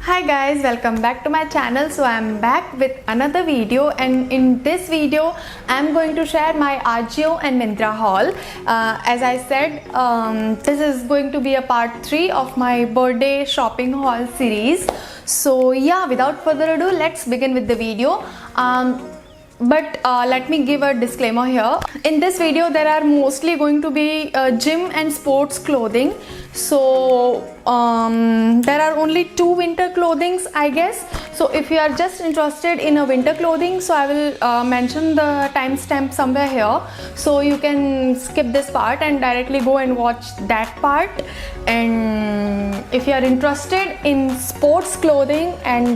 Hi guys, welcome back to my channel. So I'm back with another video, and in this video I'm going to share my Ajio and Myntra haul. As I said, this is going to be a part 3 of my birthday shopping haul series. So yeah, without further ado, let's begin with the video. But let me give a disclaimer here. In this video there are mostly going to be gym and sports clothing. So there are only 2 winter clothings, I guess. So if you are just interested in a winter clothing, so I will mention the timestamp somewhere here, so you can skip this part and directly go and watch that part. And if you are interested in sports clothing and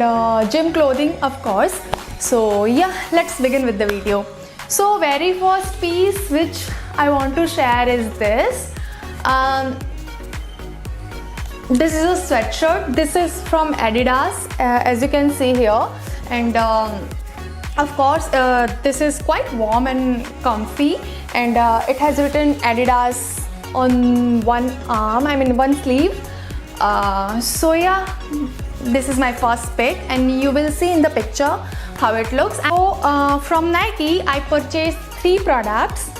gym clothing, of course. So yeah, let's begin with the video. So very first piece which I want to share is this. This is a sweatshirt. This is from Adidas, as you can see here, and of course this is quite warm and comfy, and it has written Adidas on one arm, I mean one sleeve. So yeah, this is my first pick, and you will see in the picture how it looks. So from Nike I purchased 3 products.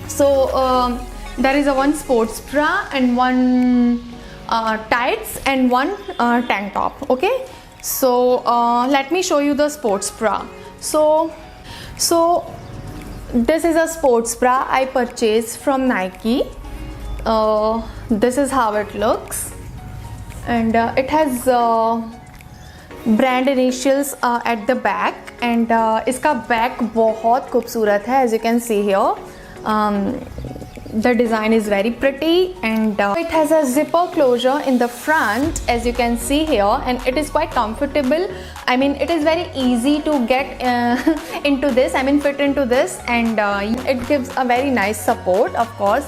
So there is a one sports bra and one tights and one tank top. Okay, so let me show you the sports bra. So this is a sports bra I purchased from Nike. This is how it looks, and it has brand initials at the back, and इसका back बहुत खूबसूरत है, as you can see here. The design is very pretty, and it has a zipper closure in the front, as you can see here, and it is quite comfortable. I mean, it is very easy to get into this, I mean fit into this, and it gives a very nice support. Of course,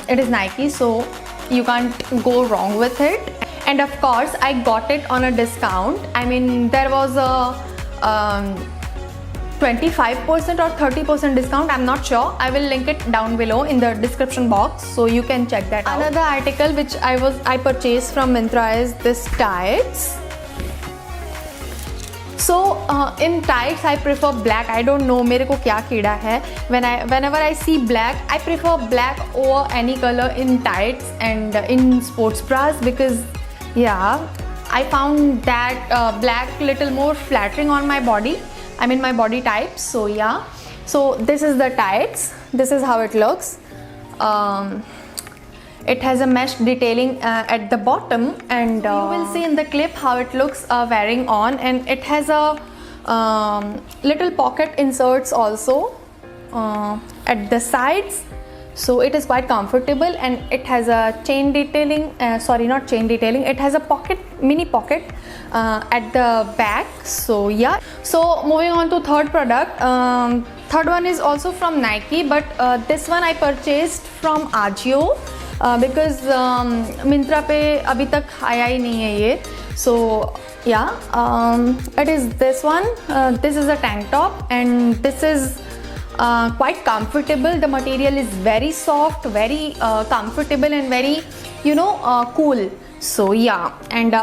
it is Nike, so you can't go wrong with it. And of course I got it on a discount. I mean, there was a 25% or 30% discount, I'm not sure. I will link it down below in the description box, so you can check that out. Another article which I purchased from Myntra is this tights. So in tights I prefer black. I don't know मेरे को क्या कीड़ा है. Whenever I see black, I prefer black over any color in tights and in sports bras, because yeah, I found that black little more flattering on my body, I mean my body type. So yeah, so this is the tights. This is how it looks. It has a mesh detailing at the bottom, and you will see in the clip how it looks wearing on, and it has a little pocket inserts also at the sides. So it is quite comfortable, and it has a chain detailing, sorry, not chain detailing, it has a pocket, mini pocket at the back. So yeah, so moving on to third product. Third one is also from Nike, but this one I purchased from Ajio, because Myntra पे अभी तक आया ही नहीं है ये. So yeah, it is this one. This is a tank top, and this is quite comfortable. The material is very soft, very comfortable, and very, you know, cool. So yeah, and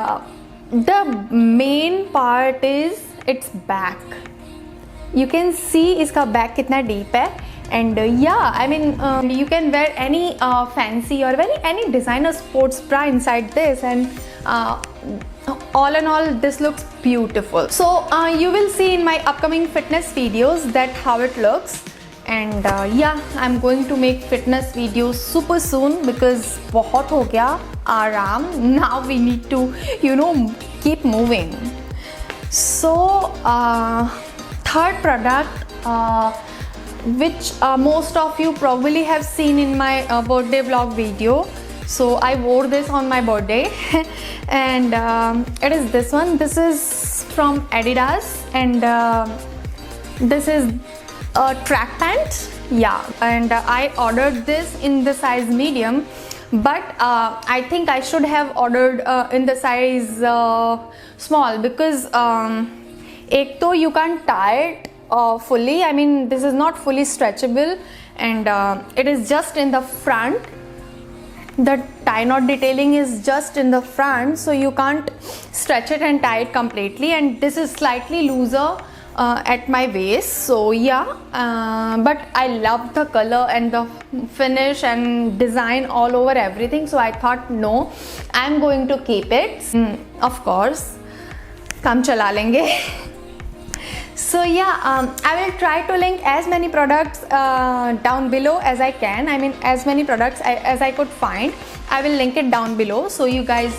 the main part is its back. You can see इसका back कितना deep है, and yeah, I mean you can wear any fancy or any designer sports bra inside this, and all in all this looks beautiful. So you will see in my upcoming fitness videos that how it looks, and yeah, I'm going to make fitness videos super soon, because बहुत हो गया आराम. Now we need to, you know, keep moving. So third product, which most of you probably have seen in my birthday vlog video. So I wore this on my birthday and it is this one. This is from Adidas, and this is a track pant. Yeah, and I ordered this in the size medium, but I think I should have ordered in the size small, because एक तो you can't tie it fully. I mean, this is not fully stretchable, and it is just in the front. the tie knot detailing is just in the front, so you can't stretch it and tie it completely, and this is slightly looser at my waist. So yeah, but I love the color and the finish and design all over everything, so I thought no, I'm going to keep it. Of course, kam chala lenge. So yeah, I will try to link as many products down below as I can. I mean, as many products as I could find, I will link it down below so you guys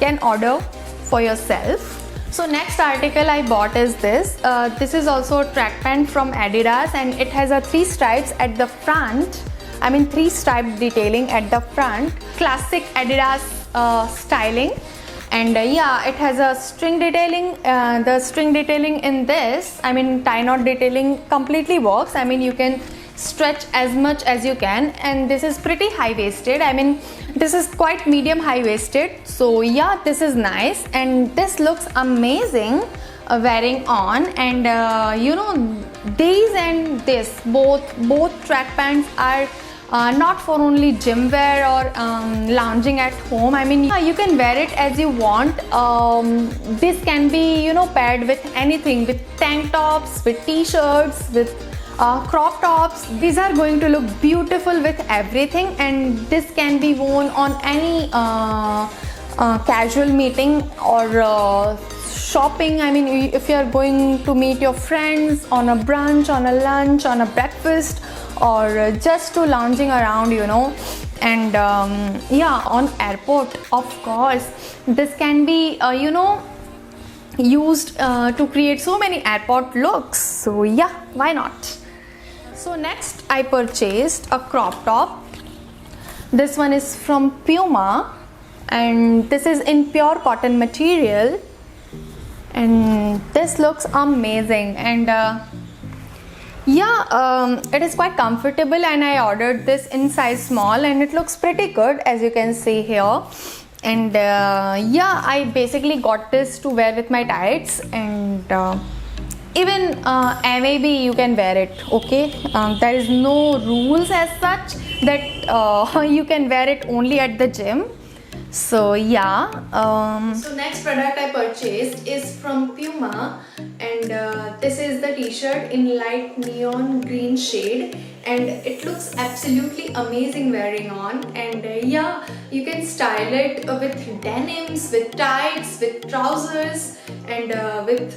can order for yourself. So next article I bought is this. This is also a track pant from Adidas, and it has a 3 stripes at the front. I mean 3 stripe detailing at the front. Classic Adidas styling. And yeah, it has a string detailing. The string detailing in this, I mean tie knot detailing completely works. I mean you can stretch as much as you can, and this is pretty high waisted. I mean this is quite medium high waisted. So yeah, this is nice, and this looks amazing wearing on. And you know, these and this both track pants are not for only gym wear or lounging at home. I mean you can wear it as you want. This can be, you know, paired with anything, with tank tops, with t-shirts, with crop tops. These are going to look beautiful with everything, and this can be worn on any casual meeting or shopping. I mean if you are going to meet your friends on a brunch, on a lunch, on a breakfast, or just to lounging around, you know. And yeah, on airport, of course, this can be you know, used to create so many airport looks. So yeah, why not? So next I purchased a crop top. This one is from Puma, and this is in pure cotton material, and this looks amazing. And yeah, it is quite comfortable, and I ordered this in size small, and it looks pretty good as you can see here. And yeah, I basically got this to wear with my tights, and even maybe you can wear it, okay. There is no rules as such that you can wear it only at the gym. So yeah, so next product I purchased is from Puma, and this is the t-shirt in light neon green shade, and it looks absolutely amazing wearing on. And yeah, you can style it with denims, with tights, with trousers, and with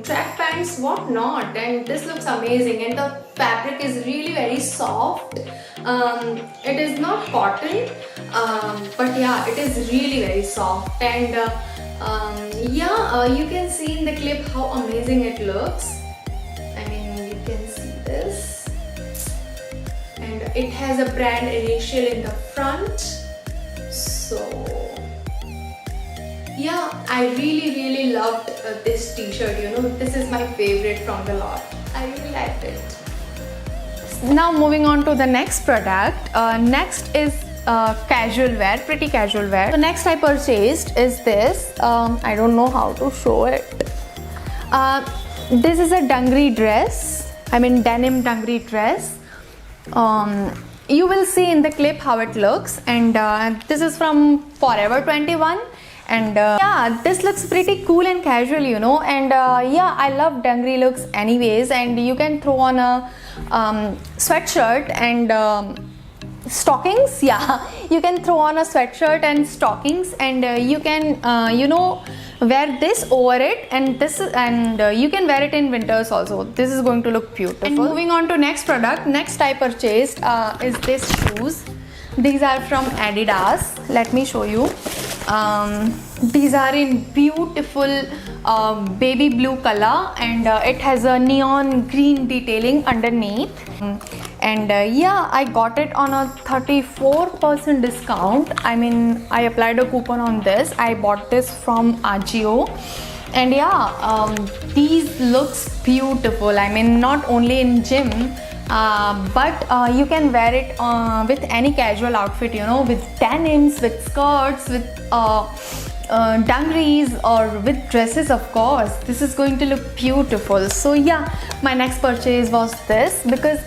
track pants, what not. And this looks amazing, and the fabric is really very soft. It is not cotton, but yeah, it is really very soft. And yeah, you can see in the clip how amazing it looks. I mean you can see this, and it has a brand initial in the front. So yeah, I really loved this t-shirt. You know, this is my favorite from the lot. I really liked it. Now moving on to the next product. Next is casual wear, pretty casual wear. So next I purchased is this. I don't know how to show it. This is a dungaree dress. I mean denim dungaree dress. You will see in the clip how it looks. And this is from Forever 21. And yeah, this looks pretty cool and casual, you know. And yeah, I love dungaree looks anyways. And you can throw on a sweatshirt and stockings. Yeah, you can throw on a sweatshirt and stockings, and you can you know, wear this over it, and this is, and you can wear it in winters also. This is going to look beautiful. And moving on to next product. Next I purchased is this shoes. These are from Adidas. Let me show you. These are in beautiful baby blue color, and it has a neon green detailing underneath. And yeah, I got it on a 34% discount. I mean I applied a coupon on this. I bought this from Ajio. And yeah, these looks beautiful. I mean not only in gym, but you can wear it with any casual outfit, you know, with denims, with skirts, with dungarees or with dresses, of course, this is going to look beautiful. So yeah, my next purchase was this, because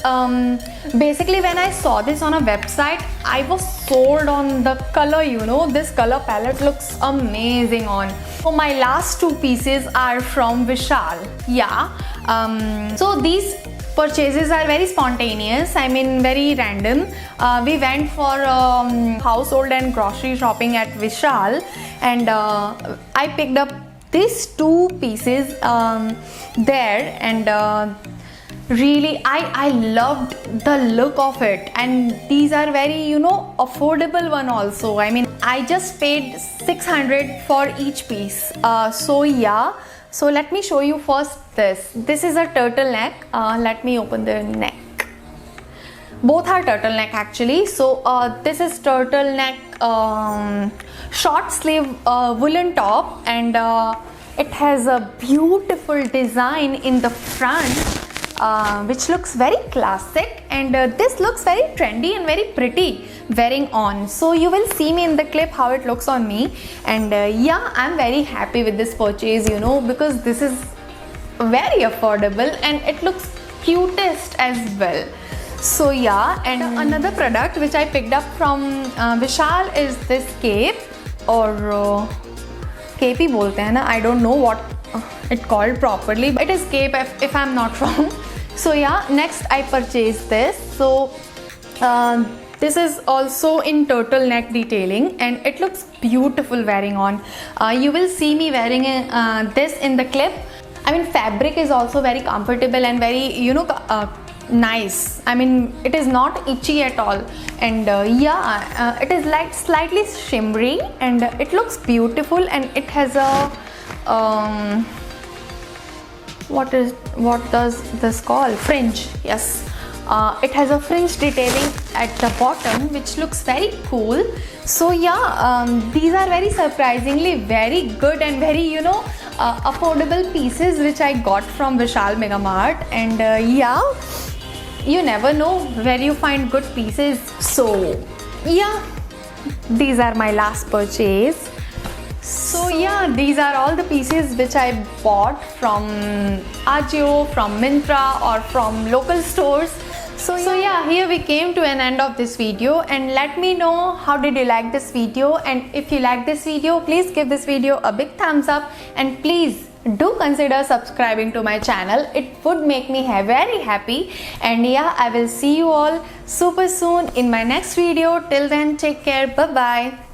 basically when I saw this on a website, I was sold on the color. You know, this color palette looks amazing on. So my last two pieces are from Vishal. Yeah, so these purchases are very spontaneous, I mean very random. We went for household and grocery shopping at Vishal, and I picked up these two pieces there, and really I loved the look of it, and these are very, you know, affordable one also. I mean, I just paid 600 for each piece. So yeah, so let me show you first this. This is a turtleneck. Let me open the neck. Both are turtleneck actually. So this is turtleneck short sleeve woolen top, and it has a beautiful design in the front, which looks very classic, and this looks very trendy and very pretty wearing on. So you will see me in the clip how it looks on me, and yeah, I'm very happy with this purchase, you know, because this is very affordable and it looks cutest as well. So yeah, and another product which I picked up from Vishal is this cape, or cape hi bolte hain na, I don't know what it called properly, but it is cape if I'm not wrong. So yeah, next I purchased this. So this is also in turtleneck detailing, and it looks beautiful wearing on. You will see me wearing this in the clip. I mean, fabric is also very comfortable and very, you know, nice. I mean, it is not itchy at all, and yeah, it is like slightly shimmery, and it looks beautiful, and it has a what does this call, fringe. Yes, it has a fringe detailing at the bottom, which looks very cool. So yeah, these are very surprisingly very good and very, you know, affordable pieces which I got from Vishal Mega Mart, and yeah, you never know where you find good pieces. So yeah, these are my last purchase. So yeah, these are all the pieces which I bought from Ajio, from Myntra, or from local stores. So yeah, here we came to an end of this video, and let me know how did you like this video, and if you like this video, please give this video a big thumbs up, and please do consider subscribing to my channel. It would make me very happy, and yeah, I will see you all super soon in my next video. Till then, take care. Bye bye.